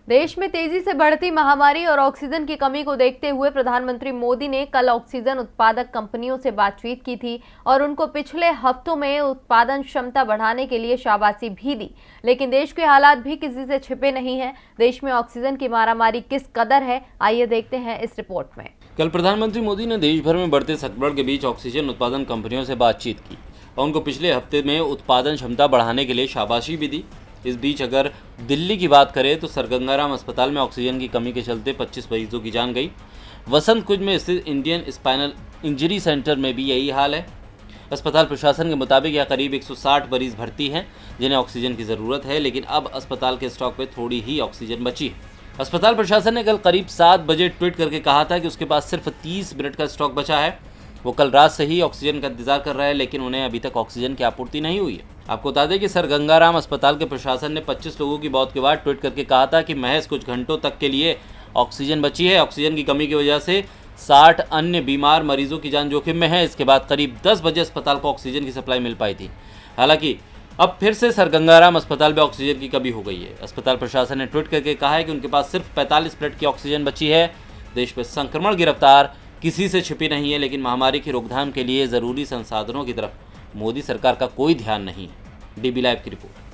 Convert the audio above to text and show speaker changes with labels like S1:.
S1: देश में तेजी से बढ़ती महामारी और ऑक्सीजन की कमी को देखते हुए प्रधानमंत्री मोदी ने कल ऑक्सीजन उत्पादक कंपनियों से बातचीत की थी और उनको पिछले हफ्तों में उत्पादन क्षमता बढ़ाने के लिए शाबाशी भी दी। लेकिन देश के हालात भी किसी से छिपे नहीं हैं। देश में ऑक्सीजन की मारामारी किस कदर है, आइए देखते हैं इस रिपोर्ट में।
S2: कल प्रधानमंत्री मोदी ने देश भर में बढ़ते संकट के बीच ऑक्सीजन उत्पादन कंपनियों से बातचीत की और उनको पिछले हफ्ते में उत्पादन क्षमता बढ़ाने के लिए शाबाशी भी दी। इस बीच अगर दिल्ली की बात करें तो सर गंगाराम अस्पताल में ऑक्सीजन की कमी के चलते 25 मरीजों की जान गई। वसंत कुंज में स्थित इंडियन स्पाइनल इंजरी सेंटर में भी यही हाल है। अस्पताल प्रशासन के मुताबिक यह करीब 160 मरीज भर्ती हैं जिन्हें ऑक्सीजन की ज़रूरत है, लेकिन अब अस्पताल के स्टॉक में थोड़ी ही ऑक्सीजन बची है। अस्पताल प्रशासन ने कल करीब 7 बजे ट्वीट करके कहा था कि उसके पास सिर्फ 30 मिनट का स्टॉक बचा है। वो कल रात से ही ऑक्सीजन का इंतजार कर रहे हैं, लेकिन उन्हें अभी तक ऑक्सीजन की आपूर्ति नहीं हुई है। आपको बता दें कि सर गंगाराम अस्पताल के प्रशासन ने 25 लोगों की मौत के बाद ट्वीट करके कहा था कि महज कुछ घंटों तक के लिए ऑक्सीजन बची है। ऑक्सीजन की कमी की वजह से 60 अन्य बीमार मरीजों की जान जोखिम में है। इसके बाद करीब 10 बजे अस्पताल को ऑक्सीजन की सप्लाई मिल पाई थी। हालांकि अब फिर से सर गंगाराम अस्पताल में ऑक्सीजन की कमी हो गई है। अस्पताल प्रशासन ने ट्वीट करके कहा है कि उनके पास सिर्फ 45 मिनट की ऑक्सीजन बची है। देश में संक्रमण की रफ्तार किसी से छिपी नहीं है, लेकिन महामारी की रोकथाम के लिए ज़रूरी संसाधनों की तरफ मोदी सरकार का कोई ध्यान नहीं है। डीबी लाइव की रिपोर्ट।